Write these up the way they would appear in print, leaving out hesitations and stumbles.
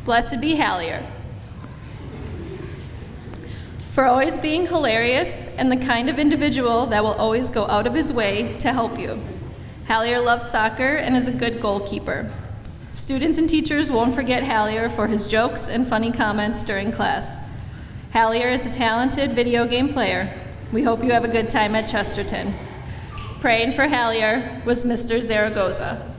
Blessed be Hallier. For always being hilarious and the kind of individual that will always go out of his way to help you. Hallier loves soccer and is a good goalkeeper. Students and teachers won't forget Hallier for his jokes and funny comments during class. Hallier is a talented video game player. We hope you have a good time at Chesterton. Praying for Hallier was Mr. Zaragoza.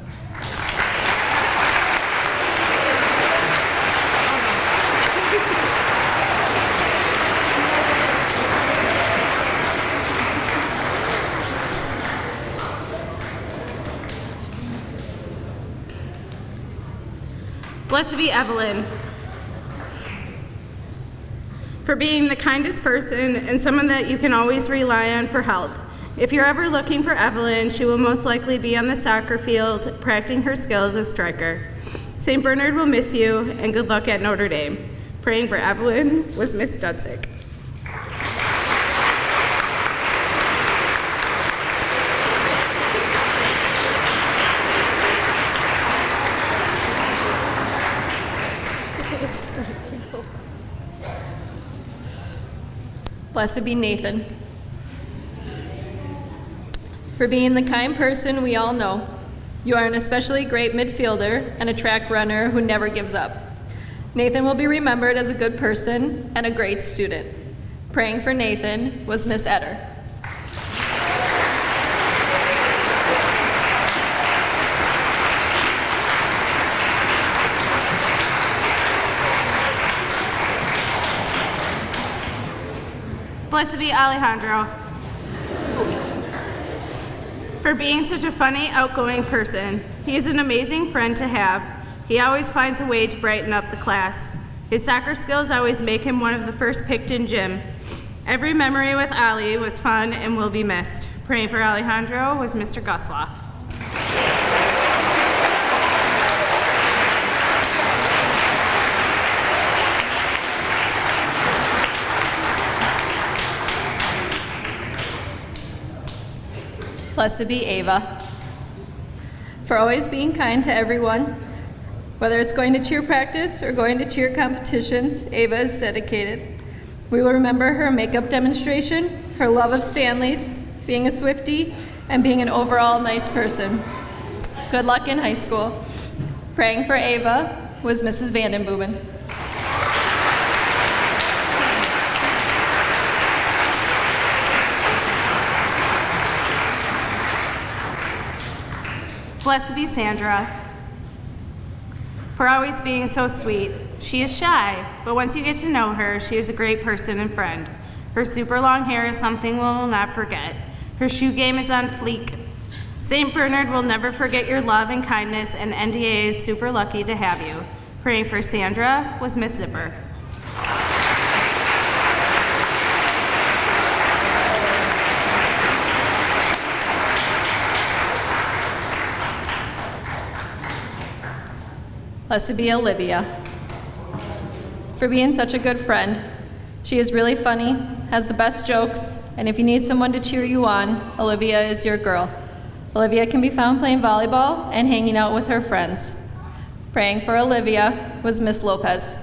Blessed be Evelyn. For being the kindest person and someone that you can always rely on for help. If you're ever looking for Evelyn, she will most likely be on the soccer field practicing her skills as striker. St. Bernard will miss you, and good luck at Notre Dame. Praying for Evelyn was Miss Dudzik. Blessed be Nathan. For being the kind person we all know, you are an especially great midfielder and a track runner who never gives up. Nathan will be remembered as a good person and a great student. Praying for Nathan was Miss Etter. Blessed be Alejandro. For being such a funny, outgoing person. He is an amazing friend to have. He always finds a way to brighten up the class. His soccer skills always make him one of the first picked in gym. Every memory with Ali was fun and will be missed. Praying for Alejandro was Mr. Gusloff. Blessed be Ava. For always being kind to everyone, whether it's going to cheer practice or going to cheer competitions, Ava is dedicated. We will remember her makeup demonstration, her love of Stanley's, being a Swiftie, and being an overall nice person. Good luck in high school. Praying for Ava was Mrs. Vandenboemen. Blessed be Sandra. For always being so sweet. She is shy, but once you get to know her, she is a great person and friend. Her super long hair is something we will not forget. Her shoe game is on fleek. St. Bernard will never forget your love and kindness, and NDA is super lucky to have you. Praying for Sandra was Miss Zipper. Blessed be Olivia. For being such a good friend. She is really funny, has the best jokes, and if you need someone to cheer you on, Olivia is your girl. Olivia can be found playing volleyball and hanging out with her friends. Praying for Olivia was Miss Lopez.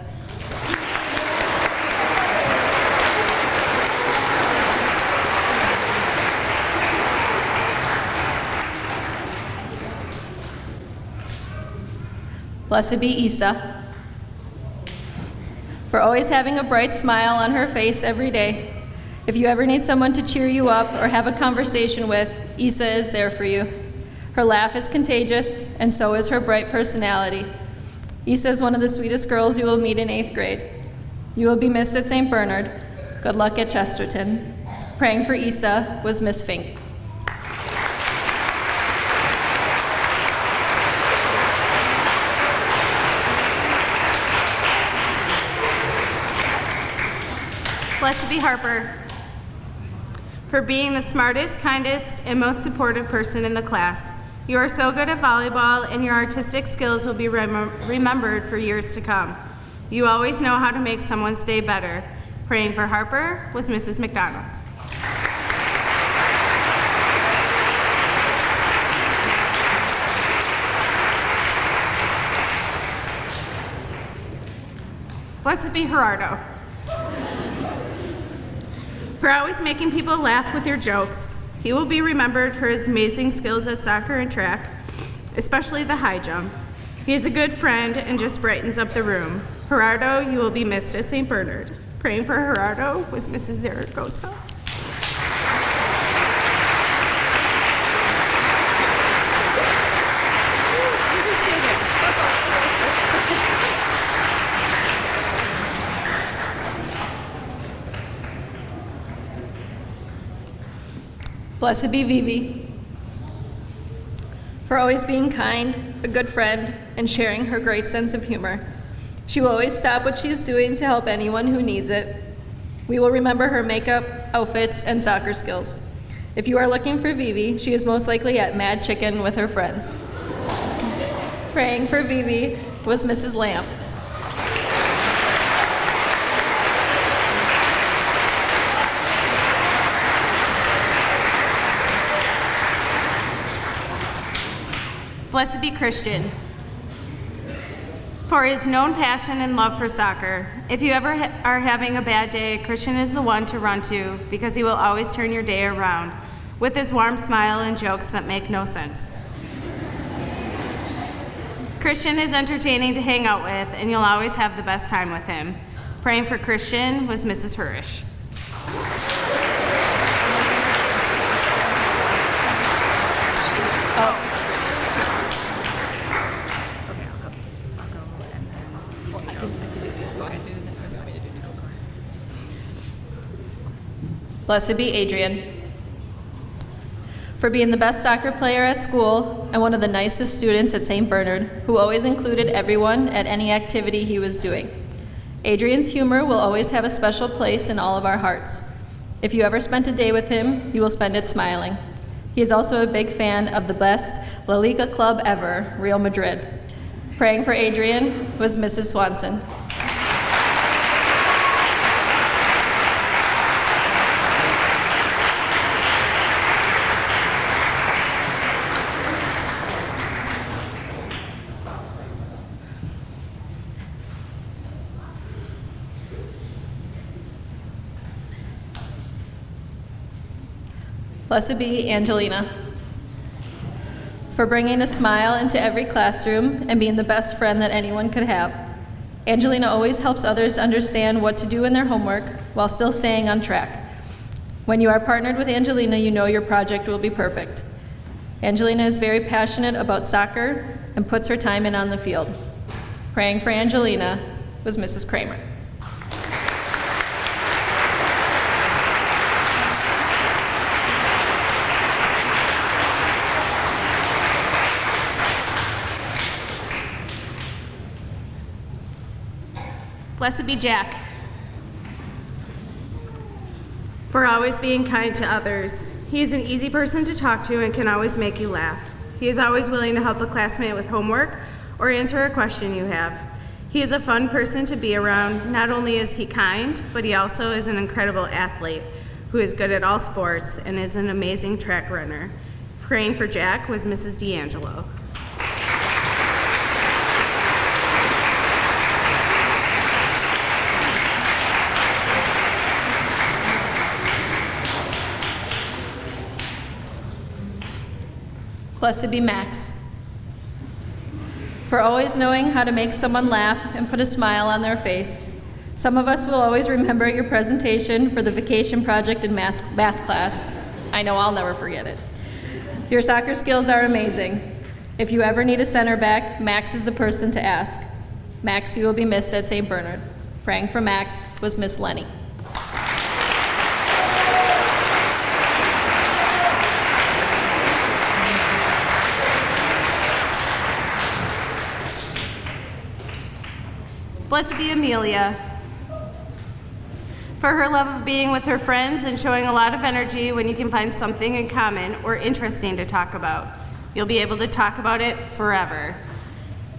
Blessed be Isa. For always having a bright smile on her face every day. If you ever need someone to cheer you up or have a conversation with, Isa is there for you. Her laugh is contagious, and so is her bright personality. Isa is one of the sweetest girls you will meet in 8th grade. You will be missed at St. Bernard. Good luck at Chesterton. Praying for Isa was Miss Fink. Blessed be Harper. For being the smartest, kindest, and most supportive person in the class. You are so good at volleyball, and your artistic skills will be remembered for years to come. You always know how to make someone's day better. Praying for Harper was Mrs. McDonald. Blessed be Gerardo. For always making people laugh with your jokes, he will be remembered for his amazing skills at soccer and track, especially the high jump. He is a good friend and just brightens up the room. Gerardo, you will be missed at St. Bernard. Praying for Gerardo was Mrs. Zaragoza. Blessed be Vivi, for always being kind, a good friend, and sharing her great sense of humor. She will always stop what she is doing to help anyone who needs it. We will remember her makeup, outfits, and soccer skills. If you are looking for Vivi, she is most likely at Mad Chicken with her friends. Praying for Vivi was Mrs. Lamb. Blessed be Christian, for his known passion and love for soccer. If you ever are having a bad day, Christian is the one to run to because he will always turn your day around with his warm smile and jokes that make no sense. Christian is entertaining to hang out with, and you'll always have the best time with him. Praying for Christian was Mrs. Hurish. Blessed be Adrian, for being the best soccer player at school and one of the nicest students at St. Bernard, who always included everyone at any activity he was doing. Adrian's humor will always have a special place in all of our hearts. If you ever spent a day with him, you will spend it smiling. He is also a big fan of the best La Liga club ever, Real Madrid. Praying for Adrian was Mrs. Swanson. Blessed be Angelina, for bringing a smile into every classroom and being the best friend that anyone could have. Angelina always helps others understand what to do in their homework while still staying on track. When you are partnered with Angelina, you know your project will be perfect. Angelina is very passionate about soccer and puts her time in on the field. Praying for Angelina was Mrs. Kramer. Blessed be Jack, for always being kind to others. He is an easy person to talk to and can always make you laugh. He is always willing to help a classmate with homework or answer a question you have. He is a fun person to be around. Not only is he kind, but he also is an incredible athlete who is good at all sports and is an amazing track runner. Praying for Jack was Mrs. D'Angelo. Blessed be Max, for always knowing how to make someone laugh and put a smile on their face. Some of us will always remember your presentation for the vacation project in math class. I know I'll never forget it. Your soccer skills are amazing. If you ever need a center back, Max is the person to ask. Max, you will be missed at St. Bernard. Praying for Max was Miss Lenny. Blessed be Amelia, for her love of being with her friends and showing a lot of energy when you can find something in common or interesting to talk about. You'll be able to talk about it forever.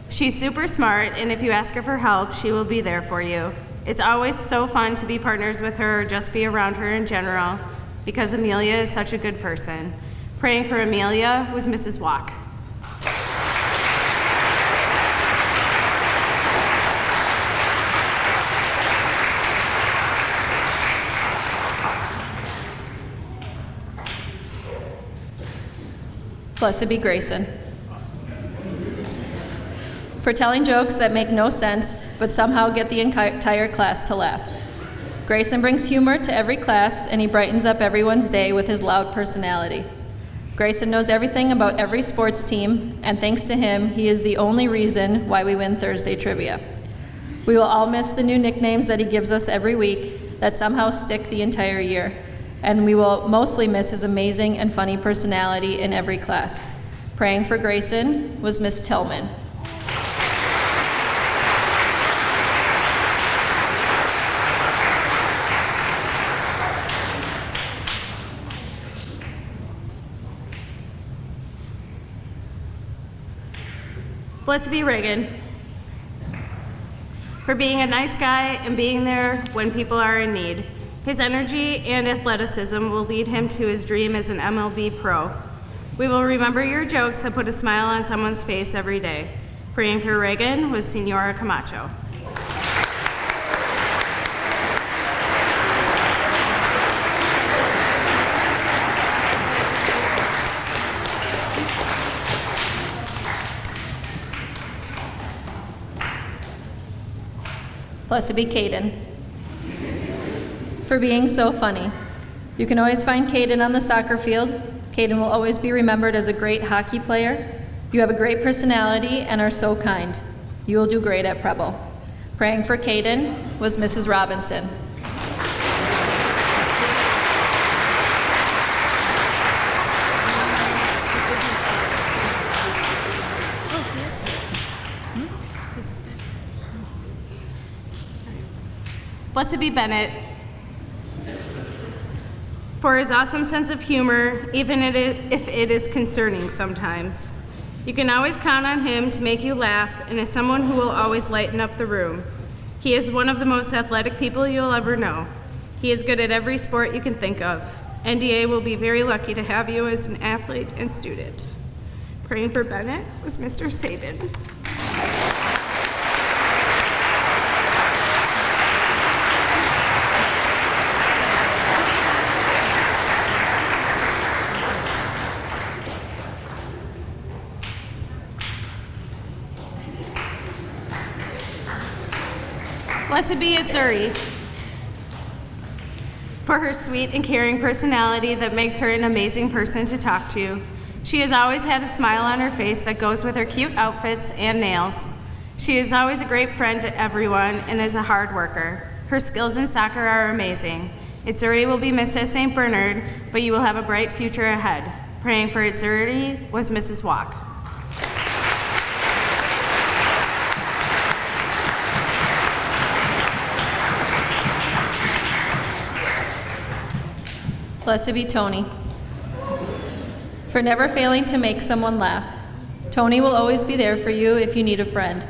She's super smart, and if you ask her for help, she will be there for you. It's always so fun to be partners with her or just be around her in general because Amelia is such a good person. Praying for Amelia was Mrs. Walk. Blessed be Grayson. For telling jokes that make no sense, but somehow get the entire class to laugh. Grayson brings humor to every class, and he brightens up everyone's day with his loud personality. Grayson knows everything about every sports team, and thanks to him, he is the only reason why we win Thursday trivia. We will all miss the new nicknames that he gives us every week that somehow stick the entire year, and we will mostly miss his amazing and funny personality in every class. Praying for Grayson was Miss Tillman. Blessed be Reagan, for being a nice guy and being there when people are in need. His energy and athleticism will lead him to his dream as an MLB pro. We will remember your jokes that put a smile on someone's face every day. Praying for Reagan was Senora Camacho. Blessed be Caden, for being so funny. You can always find Caden on the soccer field. Caden will always be remembered as a great hockey player. You have a great personality and are so kind. You will do great at Preble. Praying for Caden was Mrs. Robinson. Blessed be Bennett, for his awesome sense of humor, even if it is concerning sometimes. You can always count on him to make you laugh and is someone who will always lighten up the room. He is one of the most athletic people you'll ever know. He is good at every sport you can think of. NDA will be very lucky to have you as an athlete and student. Praying for Bennett was Mr. Sabin. Blessed be Itzuri, for her sweet and caring personality that makes her an amazing person to talk to. She has always had a smile on her face that goes with her cute outfits and nails. She is always a great friend to everyone and is a hard worker. Her skills in soccer are amazing. Itzuri will be missed at St. Bernard, but you will have a bright future ahead. Praying for Itzuri was Mrs. Walk. Blessed be Tony, for never failing to make someone laugh. Tony will always be there for you if you need a friend.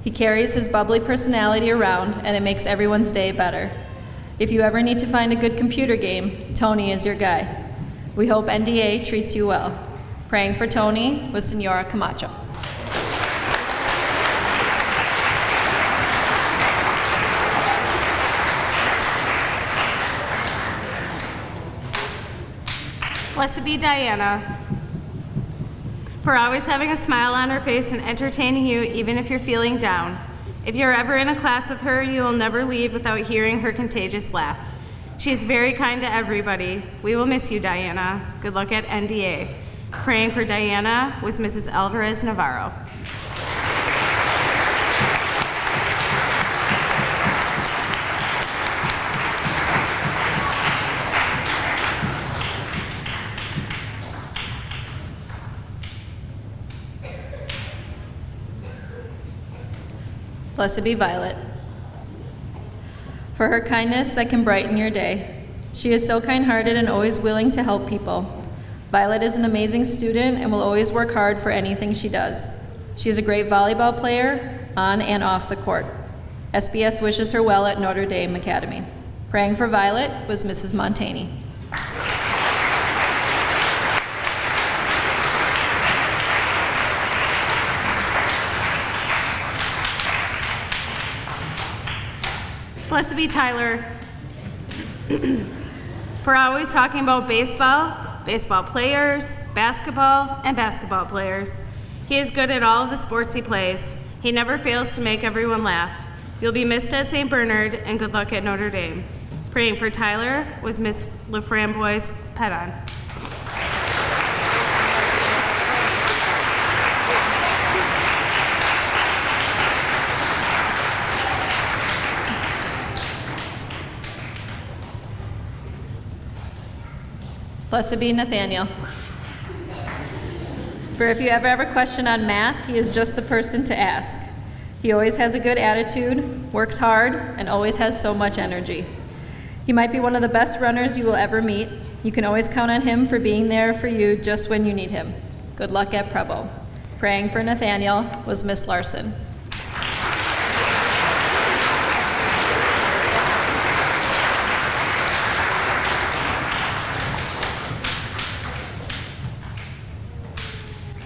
He carries his bubbly personality around, and it makes everyone's day better. If you ever need to find a good computer game, Tony is your guy. We hope NDA treats you well. Praying for Tony was Senora Camacho. Blessed be Diana, for always having a smile on her face and entertaining you even if you're feeling down. If you're ever in a class with her, you will never leave without hearing her contagious laugh. She is very kind to everybody. We will miss you, Diana. Good luck at NDA. Praying for Diana was Mrs. Alvarez Navarro. Blessed be Violet, for her kindness that can brighten your day. She is so kind-hearted and always willing to help people. Violet is an amazing student and will always work hard for anything she does. She is a great volleyball player on and off the court. SBS wishes her well at Notre Dame Academy. Praying for Violet was Mrs. Montani. Blessed be Tyler, for always talking about baseball baseball players, basketball, and basketball players. He is good at all of the sports he plays. He never fails to make everyone laugh. You'll be missed at St. Bernard, and good luck at Notre Dame. Praying for Tyler was Miss Laframboise Pedon. Blessed be Nathaniel. For if you ever have a question on math, he is just the person to ask. He always has a good attitude, works hard, and always has so much energy. He might be one of the best runners you will ever meet. You can always count on him for being there for you just when you need him. Good luck at Preble. Praying for Nathaniel was Miss Larson.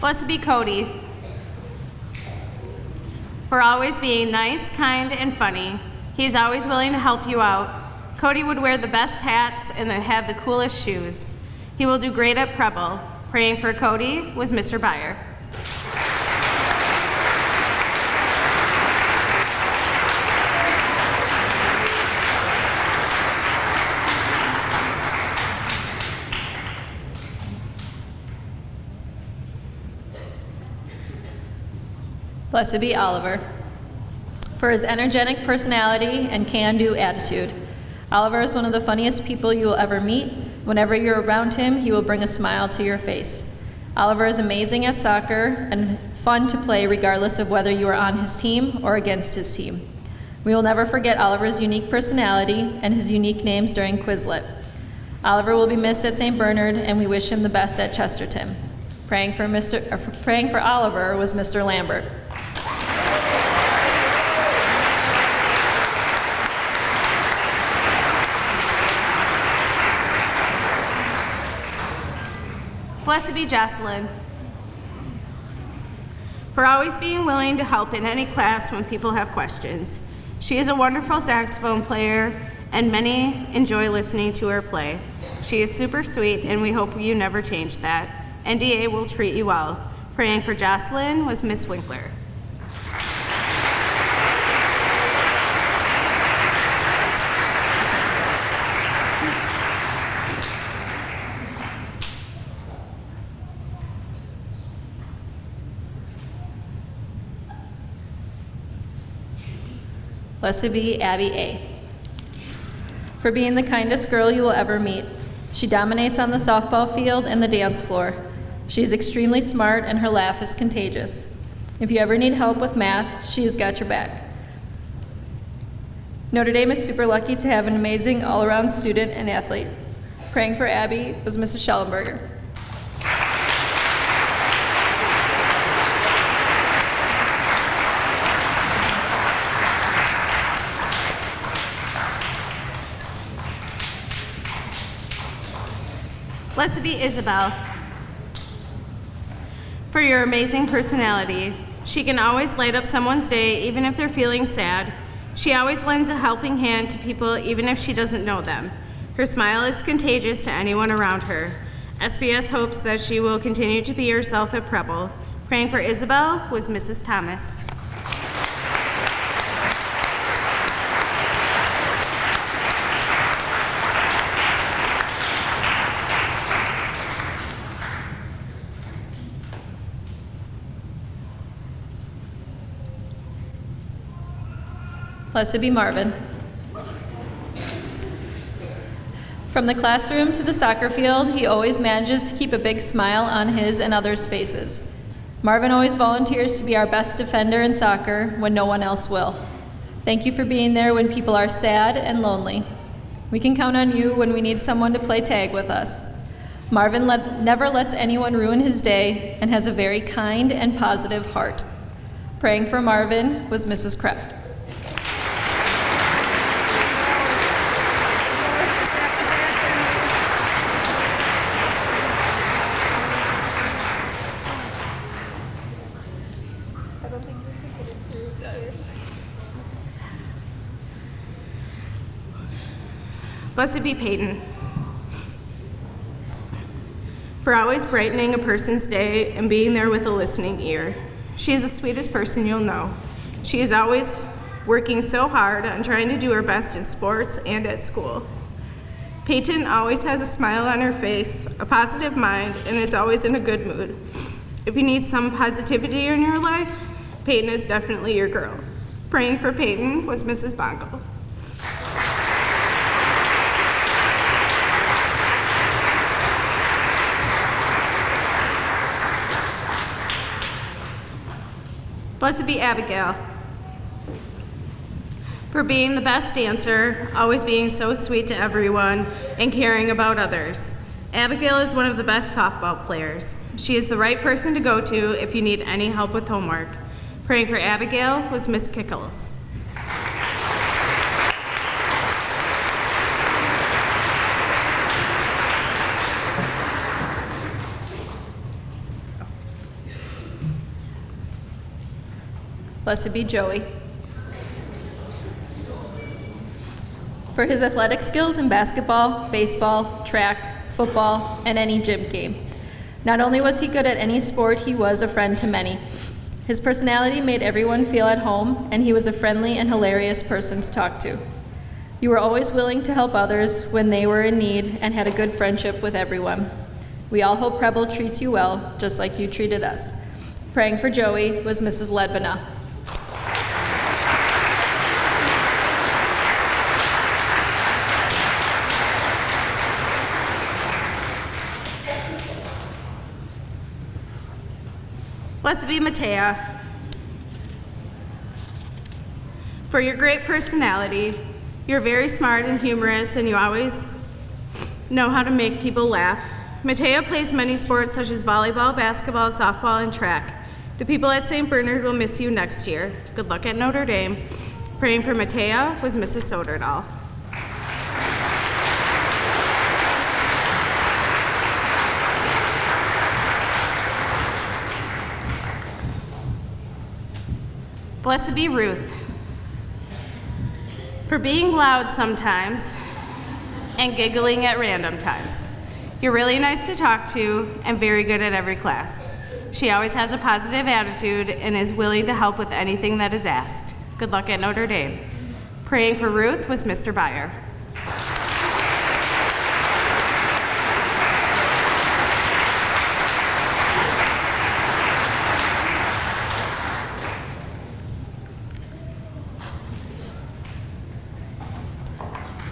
Blessed be Cody. For always being nice, kind, and funny. He's always willing to help you out. Cody would wear the best hats and had the coolest shoes. He will do great at Preble. Praying for Cody was Mr. Byer. Blessed be Oliver. For his energetic personality and can-do attitude. Oliver is one of the funniest people you will ever meet. Whenever you're around him, he will bring a smile to your face. Oliver is amazing at soccer and fun to play regardless of whether you are on his team or against his team. We will never forget Oliver's unique personality and his unique names during Quizlet. Oliver will be missed at St. Bernard, and we wish him the best at Chesterton. Praying for Oliver was Mr. Lambert. Blessed be Jocelyn. For always being willing to help in any class when people have questions. She is a wonderful saxophone player, and many enjoy listening to her play. She is super sweet, and we hope you never change that. NDA will treat you well. Praying for Jocelyn was Miss Winkler. Blessed be Abby A. For being the kindest girl you will ever meet. She dominates on the softball field and the dance floor. She is extremely smart, and her laugh is contagious. If you ever need help with math, she has got your back. Notre Dame is super lucky to have an amazing all-around student and athlete. Praying for Abby was Mrs. Schellenberger. Blessed be Isabel. For your amazing personality. She can always light up someone's day, even if they're feeling sad. She always lends a helping hand to people, even if she doesn't know them. Her smile is contagious to anyone around her. SBS hopes that she will continue to be herself at Preble. Praying for Isabel was Mrs. Thomas. Blessed be Marvin. From the classroom to the soccer field, he always manages to keep a big smile on his and others' faces. Marvin always volunteers to be our best defender in soccer when no one else will. Thank you for being there when people are sad and lonely. We can count on you when we need someone to play tag with us. Marvin never lets anyone ruin his day and has a very kind and positive heart. Praying for Marvin was Mrs. Kreft. Blessed be Peyton. for always brightening a person's day and being there with a listening ear. She is the sweetest person you'll know. She is always working so hard on trying to do her best in sports and at school. Peyton always has a smile on her face, a positive mind, and is always in a good mood. If you need some positivity in your life, Peyton is definitely your girl. Praying for Peyton was Mrs. Bonkel. Blessed be Abigail, for being the best dancer, always being so sweet to everyone, and caring about others. Abigail is one of the best softball players. She is the right person to go to if you need any help with homework. Praying for Abigail was Miss Kickles. Blessed be Joey, for his athletic skills in basketball, baseball, track, football, and any gym game. Not only was he good at any sport, he was a friend to many. His personality made everyone feel at home, and he was a friendly and hilarious person to talk to. You were always willing to help others when they were in need and had a good friendship with everyone. We all hope Preble treats you well, just like you treated us. Praying for Joey was Mrs. Ledvina. Blessed be Matea, for your great personality. You're very smart and humorous, and you always know how to make people laugh. Matea plays many sports such as volleyball, basketball, softball, and track. The people at St. Bernard will miss you next year. Good luck at Notre Dame. Praying for Matea was Mrs. Soderdahl. Blessed be Ruth, for being loud sometimes and giggling at random times. You're really nice to talk to and very good at every class. She always has a positive attitude and is willing to help with anything that is asked. Good luck at Notre Dame. Praying for Ruth was Mr. Byer.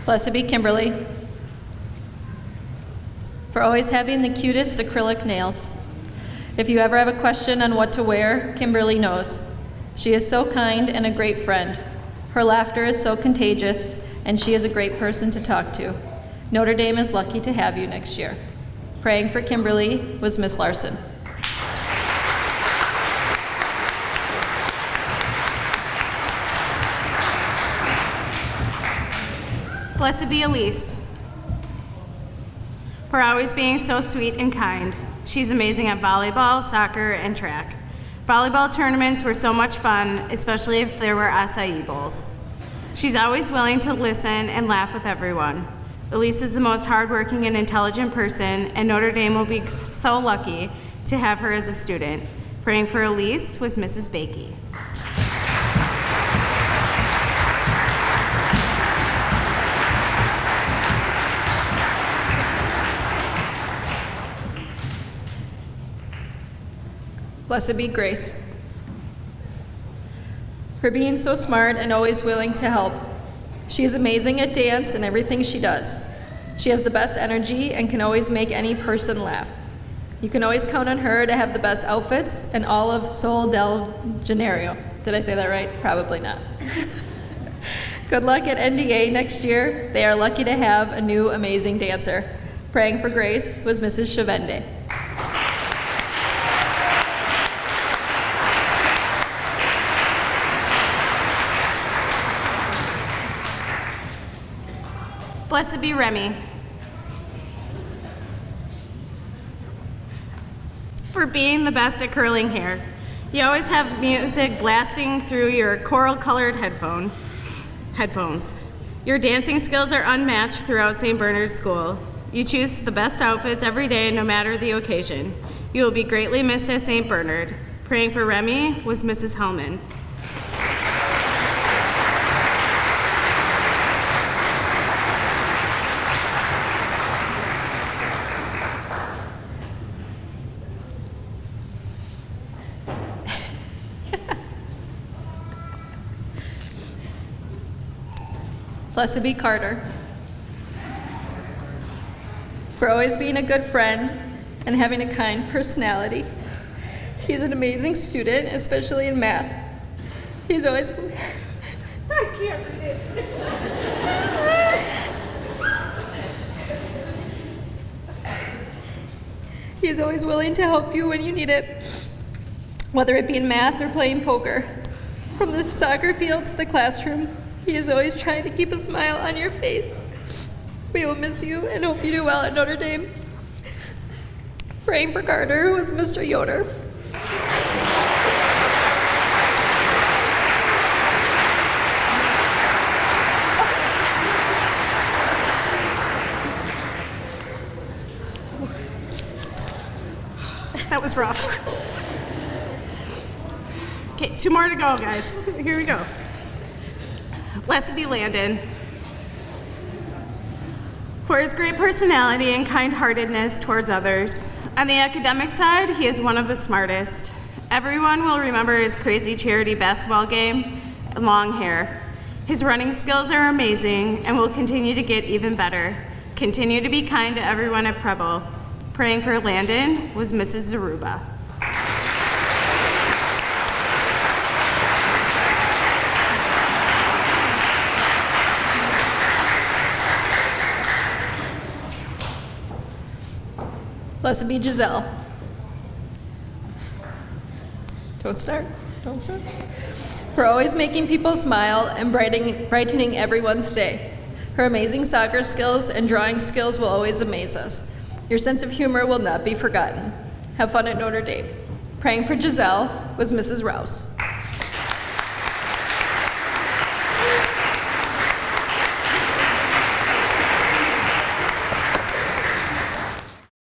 Blessed be Kimberly, for always having the cutest acrylic nails. If you ever have a question on what to wear, Kimberly knows. She is so kind and a great friend. Her laughter is so contagious, and she is a great person to talk to. Notre Dame is lucky to have you next year. Praying for Kimberly was Miss Larson. Blessed be Elise, for always being so sweet and kind. She's amazing at volleyball, soccer, and track. Volleyball tournaments were so much fun, especially if there were acai bowls. She's always willing to listen and laugh with everyone. Elise is the most hardworking and intelligent person, and Notre Dame will be so lucky to have her as a student. Praying for Elise was Mrs. Bakey. Blessed be Grace, for being so smart and always willing to help. She is amazing at dance and everything she does. She has the best energy and can always make any person laugh. You can always count on her to have the best outfits and all of Sol del Janeiro. Did I say that right? Probably not. Good luck at NDA next year. They are lucky to have a new amazing dancer. Praying for Grace was Mrs. Chavende. Blessed be Remy, for being the best at curling hair. You always have music blasting through your coral-colored headphones. Your dancing skills are unmatched throughout St. Bernard's School. You choose the best outfits every day, no matter the occasion. You will be greatly missed at St. Bernard. Praying for Remy was Mrs. Hellman. Blessed be Carter, for always being a good friend and having a kind personality. He's an amazing student, especially in math. He's always... I can't read it. He's always willing to help you when you need it, whether it be in math or playing poker. From the soccer field to the classroom, he is always trying to keep a smile on your face. We will miss you and hope you do well at Notre Dame. Praying for Carter was Mr. Yoder. That was rough. Okay, 2 more to go, guys. Here we go. Blessed be Landon. For his great personality and kind-heartedness towards others. On the academic side, he is one of the smartest. Everyone will remember his crazy charity basketball game and long hair. His running skills are amazing and will continue to get even better. Continue to be kind to everyone at Preble. Praying for Landon was Mrs. Zaruba. Blessed be Giselle. Don't start. For always making people smile and brightening everyone's day. Her amazing soccer skills and drawing skills will always amaze us. Your sense of humor will not be forgotten. Have fun at Notre Dame. Praying for Giselle was Mrs. Rouse.